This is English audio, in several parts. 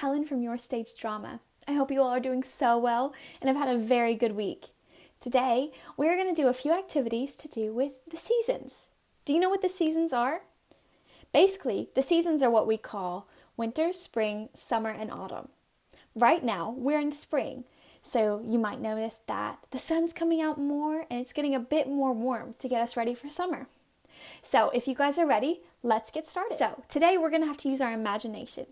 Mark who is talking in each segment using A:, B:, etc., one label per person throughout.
A: Helen from Your Stage Drama. I hope you all are doing so well and have had a very good week. Today, we're going to do a few activities to do with the seasons. Do you know what the seasons are? Basically, the seasons are what we call winter, spring, summer, and autumn. Right now, we're in spring, so you might notice that the sun's coming out more and it's getting a bit more warm to get us ready for summer. So if you guys are ready, let's get started. So today we're going to have to use our imagination.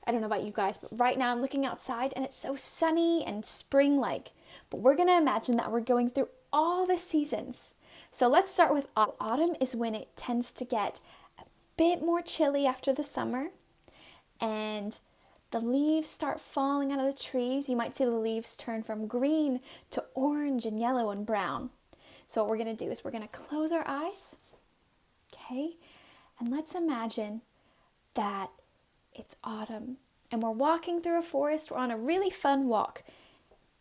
A: I don't know about you guys, but right now I'm looking outside and it's so sunny and spring-like. But we're going to imagine that we're going through all the seasons. So let's start with autumn. Autumn is when it tends to get a bit more chilly after the summer and the leaves start falling out of the trees. You might see the leaves turn from green to orange and yellow and brown. So what we're going to do is we're going to close our eyes. Okay, and let's imagine that it's autumn and we're walking through a forest. We're on a really fun walk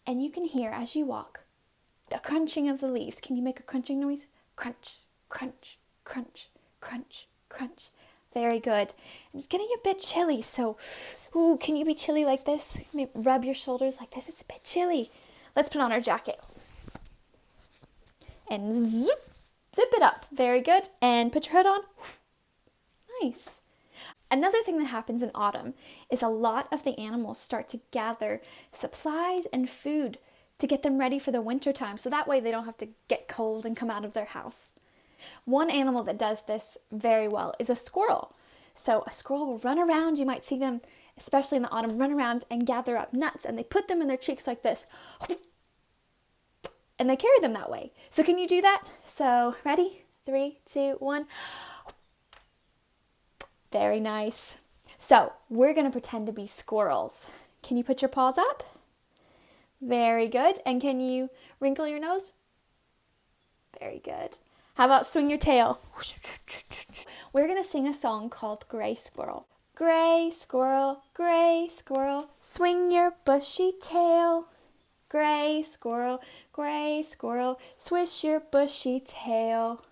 A: and you can hear as you walk the crunching of the leaves. Can you make a crunching noise? Crunch, crunch, crunch, crunch, crunch. Very good. And it's getting a bit chilly, so can you be chilly like this? Maybe rub your shoulders like this. It's a bit chilly. Let's put on our jacket and zip it up. Very good. And put your hood on. Nice. Another thing that happens in autumn is a lot of the animals start to gather supplies and food to get them ready for the winter time. So that way they don't have to get cold and come out of their house. One animal that does this very well is a squirrel. So a squirrel will run around. You might see them, especially in the autumn, run around and gather up nuts and they put them in their cheeks like this. And they carry them that way. So can you do that? So ready? 3, 2, 1. Very nice. So we're going to pretend to be squirrels. Can you put your paws up? Very good. And can you wrinkle your nose? Very good. How about swing your tail? We're going to sing a song called Gray Squirrel. Gray squirrel, swing your bushy tail. Gray squirrel, swish your bushy tail.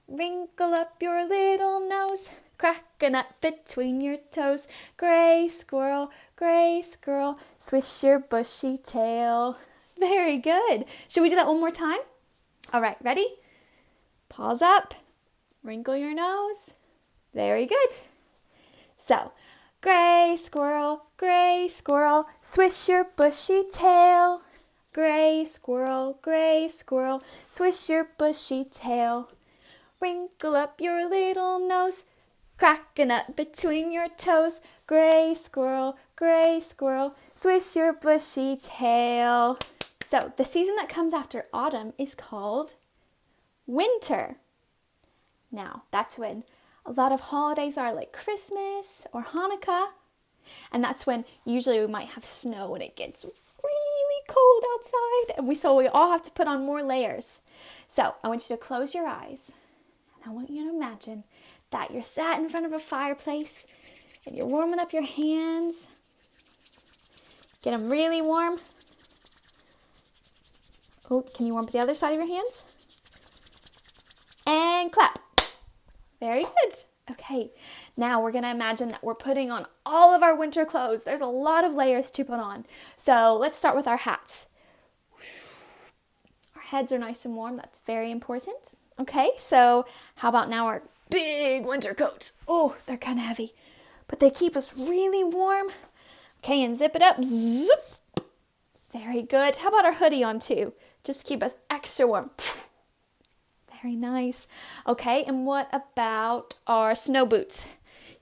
A: Wrinkle up your little nose, crack a nut between your toes. Gray squirrel, swish your bushy tail. Very good. Should we do that one more time? All right, ready? Paws up, wrinkle your nose. Very good. So, gray squirrel, swish your bushy tail. Gray squirrel, swish your bushy tail. Wrinkle up your little nose, crack a nut between your toes. Gray squirrel, swish your bushy tail. So, the season that comes after autumn is called winter. Now, that's when a lot of holidays are like Christmas or Hanukkah. And that's when usually we might have snow and it gets really cold outside. And we all have to put on more layers. So I want you to close your eyes. And I want you to imagine that you're sat in front of a fireplace and you're warming up your hands. Get them really warm. Oh, can you warm up the other side of your hands? And clap. Very good. Okay, now we're going to imagine that we're putting on all of our winter clothes. There's a lot of layers to put on. So let's start with our hats. Our heads are nice and warm. That's very important. Okay, so how about now our big winter coats? Oh, they're kind of heavy, but they keep us really warm. Okay, and zip it up. Zip. Very good. How about our hoodie on too? Just to keep us extra warm. Very nice. Okay, and what about our snow boots?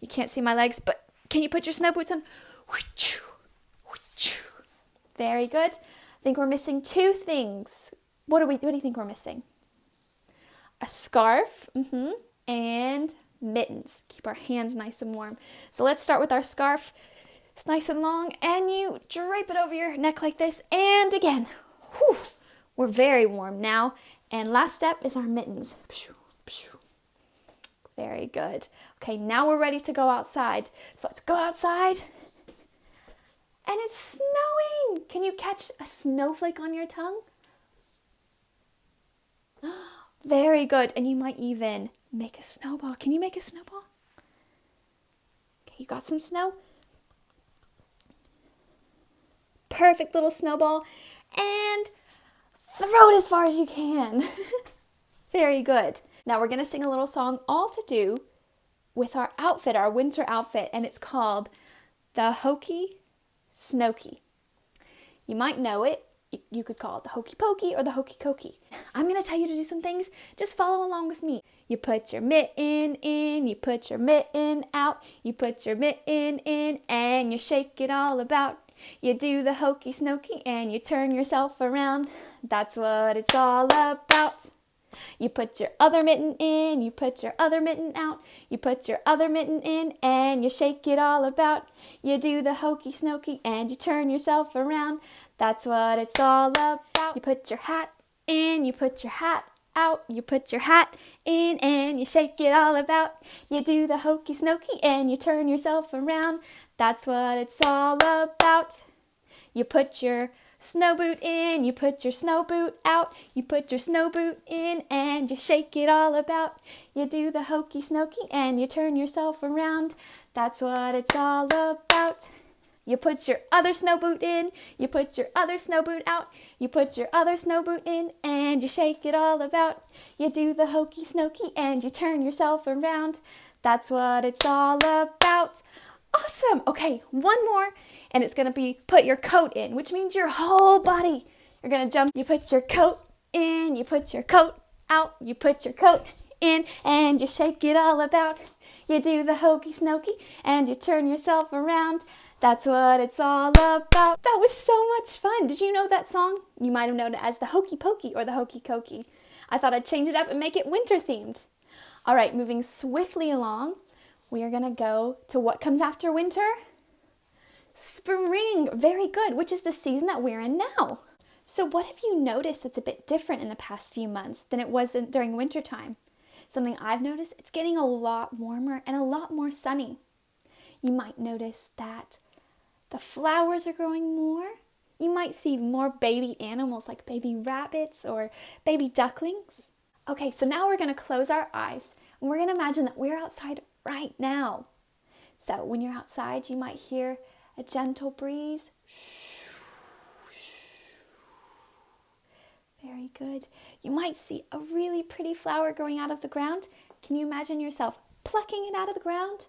A: You can't see my legs, but can you put your snow boots on? Very good. I think we're missing 2 things. What do you think we're missing? A scarf, and mittens. Keep our hands nice and warm. So let's start with our scarf. It's nice and long, and you drape it over your neck like this, and again. Whew. We're very warm now. And last step is our mittens. Very good. Okay, now we're ready to go outside. So let's go outside. And it's snowing. Can you catch a snowflake on your tongue? Very good. And you might even make a snowball. Can you make a snowball? Okay, you got some snow? perfect little snowball and throw it as far as you can. Very good. Now we're going to sing a little song all to do with our outfit, our winter outfit, and it's called the Hokey Snokey. You might know it. You could call it the Hokey Pokey or the Hokey Pokey. I'm going to tell you to do some things. Just follow along with me. You put your mitten in, you put your mitten out, you put your mitten in, and you shake it all about. You do the Hokey Snokey and you turn yourself around. That's what it's all about. You put your other mitten in, you put your other mitten out, you put your other mitten in, and you shake it all about. You do the Hokey Snokey and you turn yourself around. That's what it's all about. You put your hat in, you put your hat out, you put your hat in, and you shake it all about. You do the Hokey Snokey and you turn yourself around. That's what it's all about. You put your snow boot in, you put your snow boot out, you put your snow boot in, and you shake it all about. You do the Hokey Snokey and you turn yourself around. That's what it's all about. You put your other snow boot in, you put your other snow boot out, you put your other snow boot in, and you shake it all about. You do the Hokey Snokey and you turn yourself around. That's what it's all about. Awesome. Okay, one more, and it's going to be put your coat in, which means your whole body. You're going to jump. You put your coat in, you put your coat out, you put your coat in, and you shake it all about. You do the Hokey Snokey and you turn yourself around. That's what it's all about. That was so much fun. Did you know that song? You might have known it as the Hokey Pokey or the Hokey Pokey. I thought I'd change it up and make it winter themed. All right, moving swiftly along, we are going to go to what comes after winter? Spring. Very good, which is the season that we're in now. So what have you noticed that's a bit different in the past few months than it was during winter time? Something I've noticed, it's getting a lot warmer and a lot more sunny. You might notice that the flowers are growing more. You might see more baby animals like baby rabbits or baby ducklings. Okay, so now we're going to close our eyes and we're going to imagine that we're outside right now. So when you're outside, you might hear a gentle breeze. Very good. You might see a really pretty flower growing out of the ground. Can you imagine yourself plucking it out of the ground,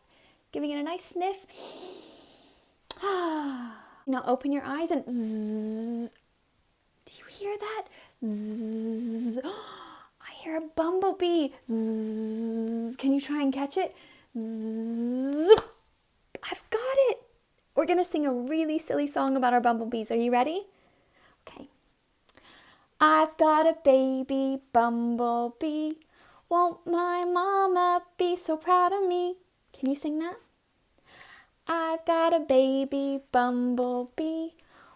A: giving it a nice sniff? Now open your eyes and zzz. Do you hear that? Zzz. I hear a bumblebee. Zzz. Can you try and catch it? Zzz. I've got it. We're going to sing a really silly song about our bumblebees. Are you ready? Okay. I've got a baby bumblebee. Won't my mama be so proud of me? Can you sing that? I've got a baby bumblebee.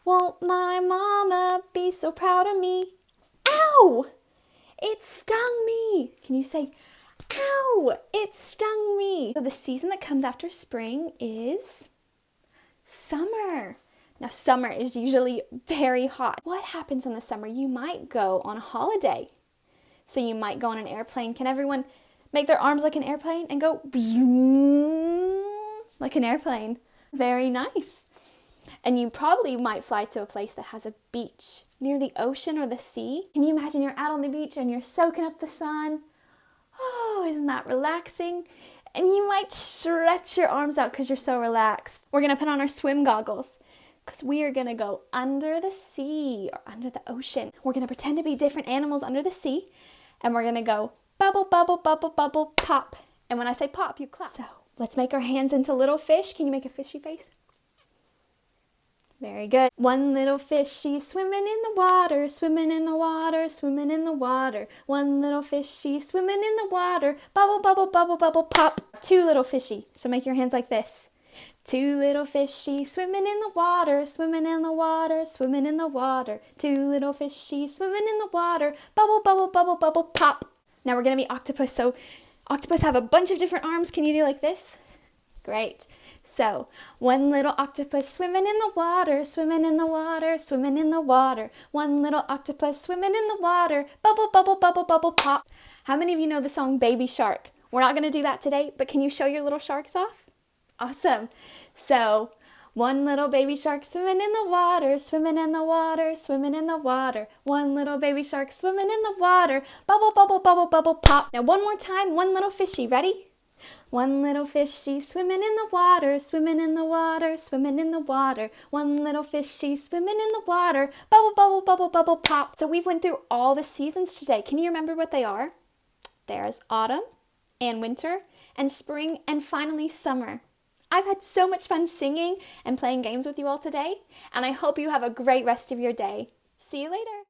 A: Won't my mama be so proud of me? Ow! It stung me. Can you say, ow! It stung me. So the season that comes after spring is summer. Now summer is usually very hot. What happens in the summer? You might go on a holiday. So you might go on an airplane. Can everyone make their arms like an airplane and go zoom like an airplane? Very nice. And you probably might fly to a place that has a beach near the ocean or the sea. Can you imagine you're out on the beach and you're soaking up the sun? Oh, isn't that relaxing? And you might stretch your arms out because you're so relaxed. We're going to put on our swim goggles because we are going to go under the sea or under the ocean. We're going to pretend to be different animals under the sea, and we're going to go bubble, bubble, bubble, bubble, pop. And when I say pop, you clap. So let's make our hands into little fish. Can you make a fishy face? Very good. One little fishy swimming in the water, swimming in the water, swimming in the water. One little fishy swimming in the water, bubble, bubble, bubble, bubble, pop. Two little fishy. So make your hands like this. Two little fishy swimming in the water, swimming in the water, swimming in the water. Two little fishy swimming in the water, bubble, bubble, bubble, bubble, pop. Now we're going to be octopus. So octopus have a bunch of different arms. Can you do like this? Great. So, one little octopus swimming in the water, swimming in the water, swimming in the water. One little octopus swimming in the water, bubble, bubble, bubble, bubble, pop. How many of you know the song Baby Shark? We're not going to do that today, but can you show your little sharks off? Awesome. So, One little baby shark swimming in the water, swimming in the water, swimming in the water. One little baby shark swimming in the water, bubble, bubble, bubble, bubble, pop. Now one more time, one little fishy, ready? One little fishy swimming in the water, swimming in the water, swimming in the water. One little fishy swimming in the water, bubble, bubble, bubble, bubble, pop. So we've went through all the seasons today. Can you remember what they are? There's autumn and winter and spring and finally summer. I've had so much fun singing and playing games with you all today, and I hope you have a great rest of your day. See you later.